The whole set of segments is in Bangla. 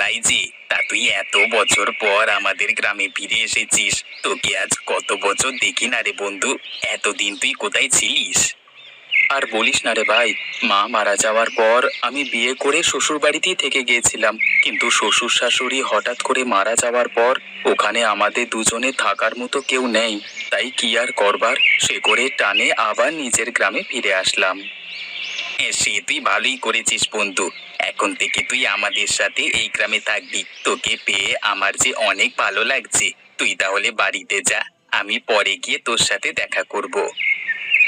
কালাই জি, তা তুই এত বছর পর আমাদের গ্রামে ফিরে এসেছিস। তোকে আজ কত বছর দেখি না রে বন্ধু। এতদিন তুই কোথায় ছিলিস? আর বলিস না রে ভাই, মা মারা যাওয়ার পর আমি বিয়ে করে শ্বশুর বাড়িতেই থেকে গিয়েছিলাম। কিন্তু শ্বশুর শাশুড়ি হঠাৎ করে মারা যাওয়ার পর ওখানে আমাদের দুজনে থাকার মতো কেউ নেই। তাই কি আর করবার, সে করে টানে আবার নিজের গ্রামে ফিরে আসলাম। সে তুই ভালোই করেছিস বন্ধু। এখন থেকে তুই আমাদের সাথে এই গ্রামে থাকবি। তোকে পেয়ে আমার যে অনেক ভালো লাগছে। তুই তাহলে বাড়িতে যা, আমি পরে গিয়ে তোর সাথে দেখা করব।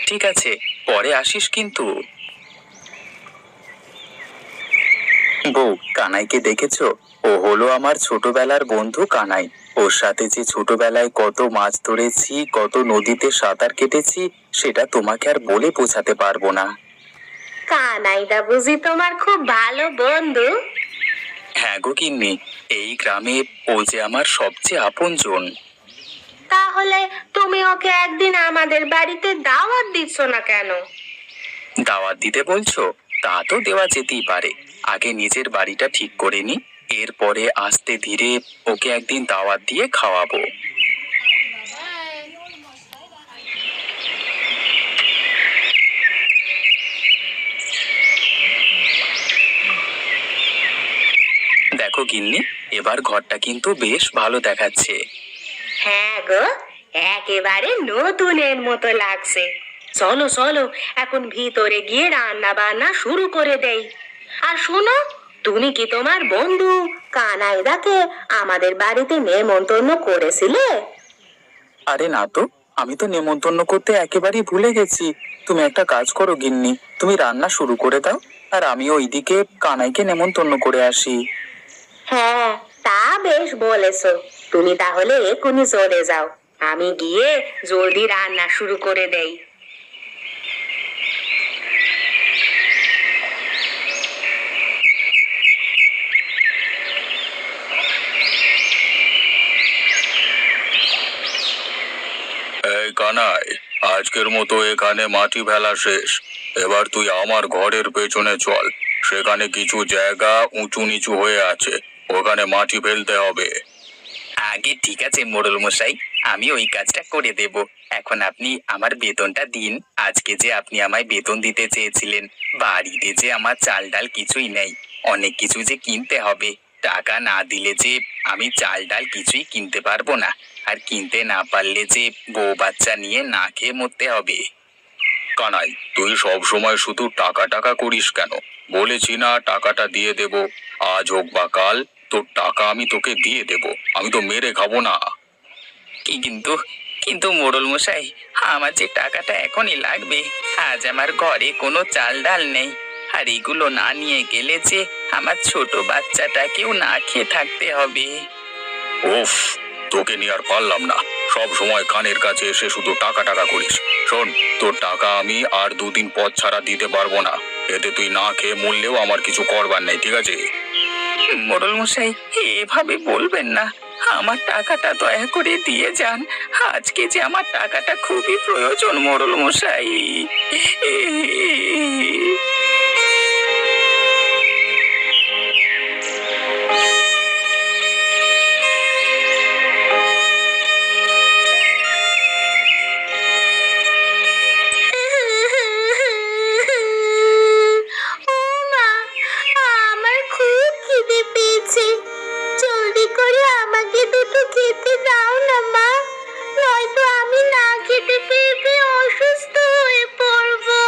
ঠিক আছে, পরে আসিস কিন্তু। বউ, কানাইকে দেখেছো? ও হলো আমার ছোটবেলার বন্ধু কানাই। ওর সাথে যে ছোটবেলায় কত মাছ ধরেছি, কত নদীতে সাঁতার কেটেছি, সেটা তোমাকে আর বলে বোঝাতে পারবো না। কানাইদা বুঝি তোমার খুব ভালো বন্ধু? হ্যাঁ গো গিন্নি, এই গ্রামে ও যে আমার সবচেয়ে আপনজন। তাহলে তুমি ওকে একদিন আমাদের বাড়িতে দাওয়াত দিচ্ছ না কেন? দাওয়াত দিতে বলছো? তা তো দেওয়া যেতেই পারে। আগে নিজের বাড়িটা ঠিক করে নি, এরপরে আস্তে ধীরে ওকে একদিন দাওয়াত দিয়ে খাওয়াবো। দেখো গিন্নি, এবার ঘরটা কিন্তু বেশ ভালো দেখাচ্ছে। হ্যাঁ গো, একেবারে নতুনের মতো লাগছে। চলো চলো, এখন ভিতরে গিয়ে রান্না বান্না শুরু করে দেই। আর শোনো, তুমি কি তোমার বন্ধু কানাইদাকে আমাদের বাড়িতে নেমন্তন্ন করেছিলে? আরে না তো, আমি তো নেমন্তন্ন করতে একেবারেই ভুলে গেছি। তুমি একটা কাজ করো গিন্নি, তুমি রান্না শুরু করে দাও, আর আমি ওইদিকে কানাইকে নেমন্তন্ন করে আসি। হ্যাঁ, তা বেশ বলেছো। তুমি তাহলে এক্ষুনি চলে যাও, আমি গিয়ে জলদি রান্না শুরু করে দেই। এই কানাই, আজকের মতো এখানে মাটি ফেলা শেষ। এবার তুই আমার ঘরের পেছনে চল। সেখানে কিছু জায়গা উঁচু নিচু হয়ে আছে, ওখানে মাটি ফেলতে হবে। আগে ঠিক আছে মোড়ল মশাই, আমি ওই কাজটা করে দেব। এখন আপনি আমার বেতনটা দিন। আজকে যে আপনি আমায় বেতন দিতে চেয়েছিলেন, বাড়িতে যে আমার চাল ডাল কিছুই নেই। অনেক কিছু যে কিনতে হবে, টাকা না দিলে যে আমি চাল ডাল কিছুই কিনতে পারবো না। আর কিনতে না পারলে যে বউ বাচ্চা নিয়ে না খেয়ে মরতে হবে। কানাই, তুই সব সময় শুধু টাকা টাকা করিস কেন? বলেছি না টাকাটা দিয়ে দেব। আজ হোক বা কাল তোর টাকা আমি তোকে দিয়ে দেব। আমি তো মেরে খাবো না। কিন্তু কিন্তু মোড়ল মশাই, আমার যে টাকাটা এখনই লাগবে। আজ আমার ঘরে কোনো চাল ডাল নেই। আর এগুলো না নিয়ে গেলে যে আমার ছোট বাচ্চাটাকেও না খেয়ে থাকতে হবে। উফ, তোকে নিয়ে আর পারলাম না। সব সময় কানের কাছে এসে শুধু টাকা টাকা করিস। শোন, তোর টাকা আমি আর দুদিন পর ছাড়া দিতে পারবো না। এতে তুই না খেয়ে মরলেও আমার কিছু করবার নেই, ঠিক আছে? মোড়ল মশাই, এভাবে বলবেন না। আমার টাকাটা দয়া করে দিয়ে যান। আজকে যে আমার টাকাটা খুবই প্রয়োজন মোড়ল মশাই। ও মা, আমার খুব খিদে পেয়েছে। জলদি করে আমাকে দুটো খেতে দাও না মা, নয়তো আমি না খেতে পেয়ে পেয়ে অসুস্থ হয়ে পড়বো।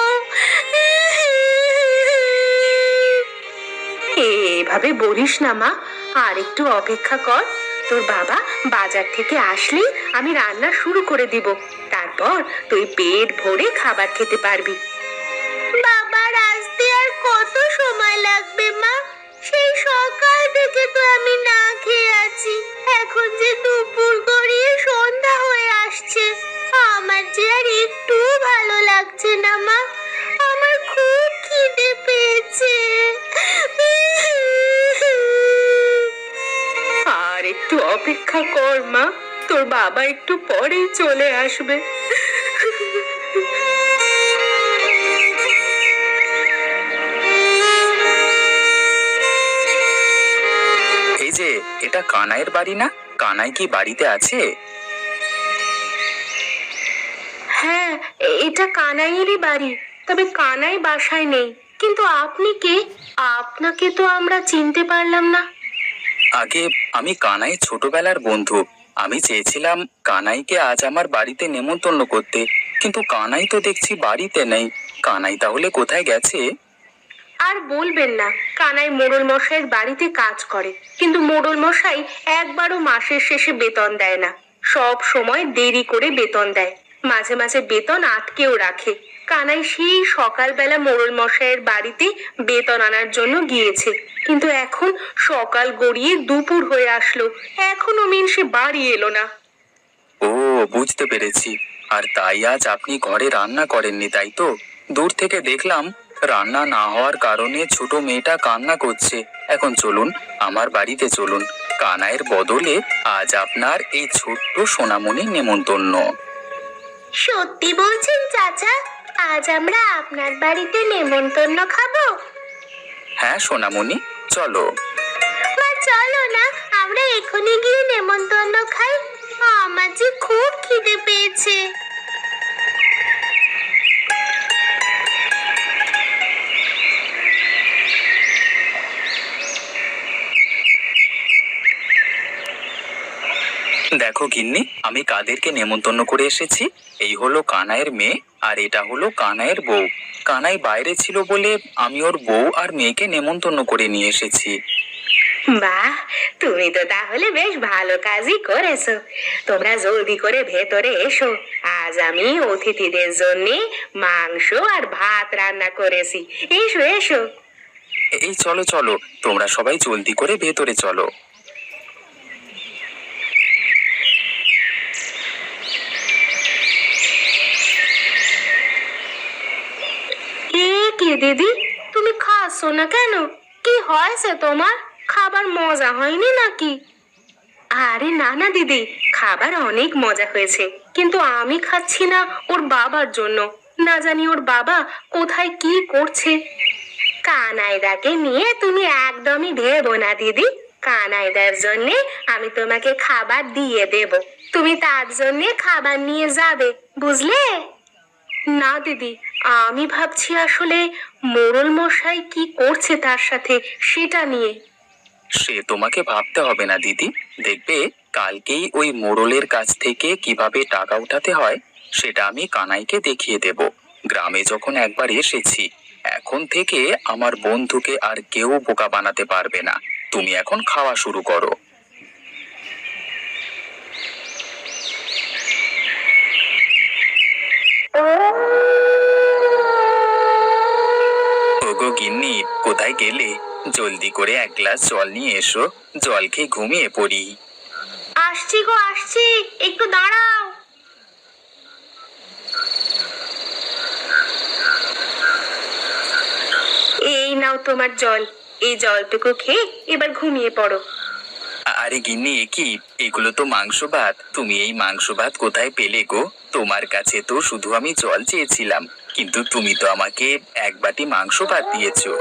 এভাবে বলিস না মা, আর একটু অপেক্ষা কর। তোর বাবা বাজার থেকে আসলেই আমি রান্না শুরু করে দিব। তারপর তুই পেট ভরে খাবার খেতে পারবি। বাবার আসতে আর কত সময় লাগবে মা? সেই সকাল থেকে তো আমি না খেয়ে আছি। এখন যে দুপুর গড়িয়ে সন্ধ্যা হয়ে আসছে, আমার যে আর একটু ভালো লাগছে না মা। আমার খুব খিদে পেয়েছে। আর একটু অপেক্ষা কর মা, তোর বাবা একটু পরেই চলে আসবে। কানাইয়ের বাড়ি না? কানাই কি বাড়িতে আছে? হ্যাঁ, এটা কানাইয়েরই বাড়ি। তবে কানাই বাসায় নেই। কিন্তু আপনি কে? আপনাকে তো আমরা চিনতে পারলাম না। আগে আমি কানাই ছোটবেলার বন্ধু। আমি চেয়েছিলাম কানাইকে আজ আমার বাড়িতে নেমন্তন্ন করতে, কিন্তু কানাই তো দেখছি বাড়িতে নেই। কানাই তাহলে কোথায় গেছে? আর বলবেন না, কানাই মোড়ল মশাইয়ের বাড়িতে কাজ করে, কিন্তু মোড়ল মশাই একবারও মাসের শেষে বেতন দেয় না। সব সময় দেরি করে বেতন দেয়, মাঝে মাঝে বেতন আটকেও রাখে। কানাই সেই সকালবেলা মোড়ল মশাইয়ের বাড়িতে বেতন আনার জন্য গিয়েছে, কিন্তু এখন সকাল গড়িয়ে দুপুর হয়ে আসলো, এখনো মিনসে বাড়ি এলো না। ও, বুঝতে পেরেছি। আর তাই আজ আপনি ঘরে রান্না করেননি, তাই তো? দূর থেকে দেখলাম রান্না না হওয়ার কারণে ছোট মেয়েটা কান্না করছে। এখন চলুন, আমার বাড়িতে চলুন। কানাইয়ের বদলে আজ আপনার এই ছোট্ট সোনামণি নেমন্তন্ন। সত্যি বলছেন চাচা? আজ আমরা আপনার বাড়িতে নেমন্তন্ন খাবো? হ্যাঁ সোনামণি, চলো। মা চলো না, আমরা এখনই গিয়ে নেমন্তন্ন খাই। আমার যে খুব খিদে পেয়েছে। দেখো গিন্নি, আমি কাদেরকে নেমন্তন্ন করে এসেছি। এই হলো কানাইয়ের মেয়ে, আর এটা হলো কানাইয়ের বউ। কানাই বাইরে ছিল বলে আমি ওর বউ আর মেয়েকে নেমন্তন্ন করে নিয়ে এসেছি। বাহ, তুমি তো তাহলে বেশ ভালো কাজই করেছো। তোমরা জলদি করে ভেতরে এসো। আজ আমি অতিথিদের জন্য মাংস আর ভাত রান্না করেছি। এসো এসো। এই চলো চলো, তোমরা সবাই জলদি করে ভেতরে চলো। এ কি দিদি, তুমি খাচ্ছ না কেন? কি হয়েছে তোমার? খাবার মজা হয়নি নাকি? আরে না না দিদি, খাবার অনেক মজা হয়েছে, কিন্তু আমি খাচ্ছি না ওর বাবার জন্য। না জানি ওর বাবা কোথায় কি করছে। কানাইদাকে নিয়ে তুমি একদমই ভেবো না দিদি। কানাইদার জন্য আমি তোমাকে খাবার দিয়ে দেব, তুমি তার জন্য খাবার নিয়ে যাবে, বুঝলে? না দিদি, আমি ভাবছি আসলে মোড়ল মশাই কি করছে তার সাথে, সেটা নিয়ে। সে তোমাকে ভাবতে হবে না দিদি। দেখবে কালকেই ওই মোড়লের কাছ থেকে কিভাবে টাকা উঠাতে হয় সেটা আমি কানাইকে দেখিয়ে দেব। গ্রামে যখন একবার এসেছি, এখন থেকে আমার বন্ধুকে আর কেউ বোকা বানাতে পারবে না। তুমি এখন খাওয়া শুরু করো। ওগো গিন্নি, কোথায় গেলে? জলদি করে এক গ্লাস জল নিয়ে এসো, জল খেয়ে ঘুমিয়ে পড়ি। আসছি গো আসছি, একটু দাঁড়াও। এই নাও তোমার জল। এই জলটুকু খেয়ে এবার ঘুমিয়ে পড়ো। আরে গিন্নি, এ কি? এগুলো তো মাংস ভাত। তুমি এই মাংস ভাত কোথায় পেলে গো? তোমার কাছে তো শুধু আমি জল চেয়েছিলাম, কিন্তু তুমি তো আমাকে এক বাটি মাংস ভাত দিয়েছো।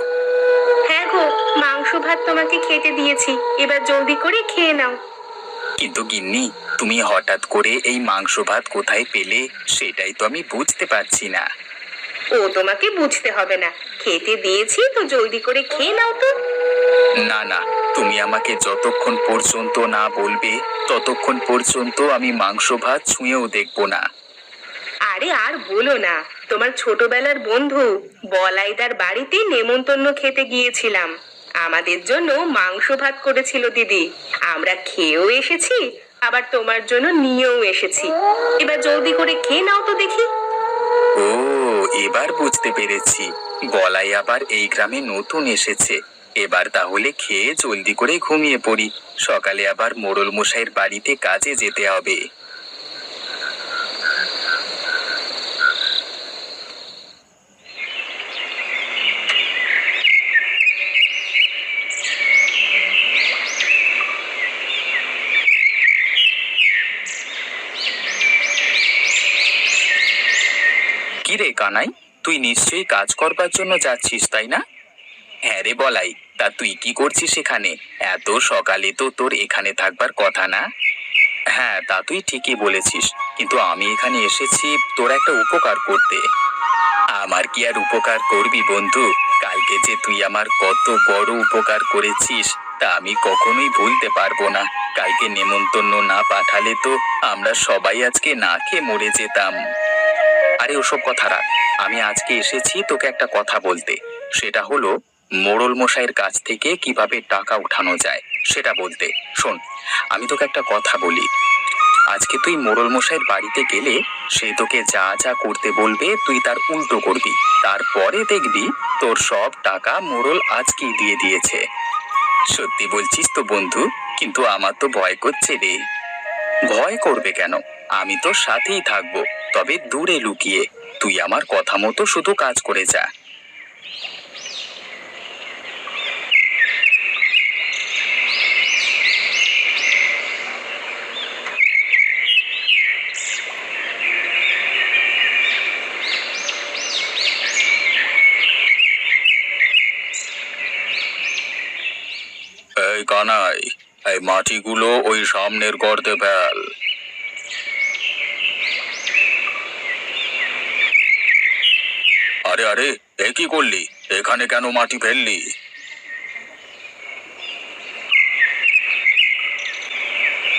হ্যাঁ গো, মাংস ভাত তোমাকে খেতে দিয়েছি, এবার জলদি করে খেয়ে নাও। কিন্তু গিন্নি, তুমি হঠাৎ করে এই মাংস ভাত কোথায় পেলে সেটাই তো আমি বুঝতে পারছি না। ও তোমাকে বুঝতে হবে না, খেতে দিয়েছি তো জলদি করে খেয়ে নাও তো। না না, তুমি আমাকে যতক্ষণ পর্যন্ত না বলবে ততক্ষণ পর্যন্ত আমি মাংস ভাত ছুঁয়েও দেখবো না। আরে আর বলো না, তোমার ছোটবেলার বন্ধু বলাইদার বাড়িতে নেমন্তন্ন খেতে গিয়েছিলাম। আমাদের জন্য মাংস ভাত করেছিল দিদি, আমরা খেয়েও এসেছি, আবার তোমার জন্য নিয়েও এসেছি। এবার জলদি করে খেয়ে নাও তো দেখি। ও, এবার বুঝতে পেরেছি, বলাই আবার এই গ্রামে নতুন এসেছে। এবার তাহলে খেয়ে জলদি করে ঘুমিয়ে পড়ি, সকালে আবার মোড়ল মশাইয়ের বাড়িতে কাজে যেতে হবে। কি রে কানাই, তুই নিশ্চয়ই কাজ করবার জন্য যাচ্ছিস, তাই না? হ্যাঁ রে বলাই, তা তুই কি করছিস এখানে? এত সকালে তো তোর এখানে থাকবার কথা না। হ্যাঁ, তা তুই ঠিকই বলেছিস, কিন্তু আমি এখানে এসেছি তোর একটা উপকার করতে। আমার কি আর উপকার করবি বন্ধু? কালকে যে তুই আমার কত বড় উপকার করেছিস তা আমি কখনোই ভুলতে পারবো না। কালকে নেমন্তন্ন না পাঠালে তো আমরা সবাই আজকে না খেয়ে মরে যেতাম। আরে ওসব কথা রাখ, আমি আজকে এসেছি তোকে একটা কথা বলতে। সেটা হলো মোড়ল মশাইয়ের কাছ থেকে কিভাবে টাকা উঠানো যায় সেটা বলতে। শোন, আমি তোকে একটা কথা বলি। আজকে তুই মোড়ল মশাইয়ের বাড়িতে গেলে সে তোকে যা যা করতে বলবে তুই তার উল্টো করবি। তারপরে দেখবি তোর সব টাকা মোড়ল আজকেই দিয়ে দিয়েছে। সত্যি বলছিস তো বন্ধু? কিন্তু আমার তো ভয় করছে রে। ভয় করবে কেন? আমি তোর সাথেই থাকবো, তবে দূরে লুকিয়ে। তুই আমার কথা মতো শুধু কাজ করে যা। এই কানাই, এই মাটিগুলো ওই সামনের গর্তে ফেল। আরে আরে, এ কি করলি? এখানে কেন মাটি ফেললি?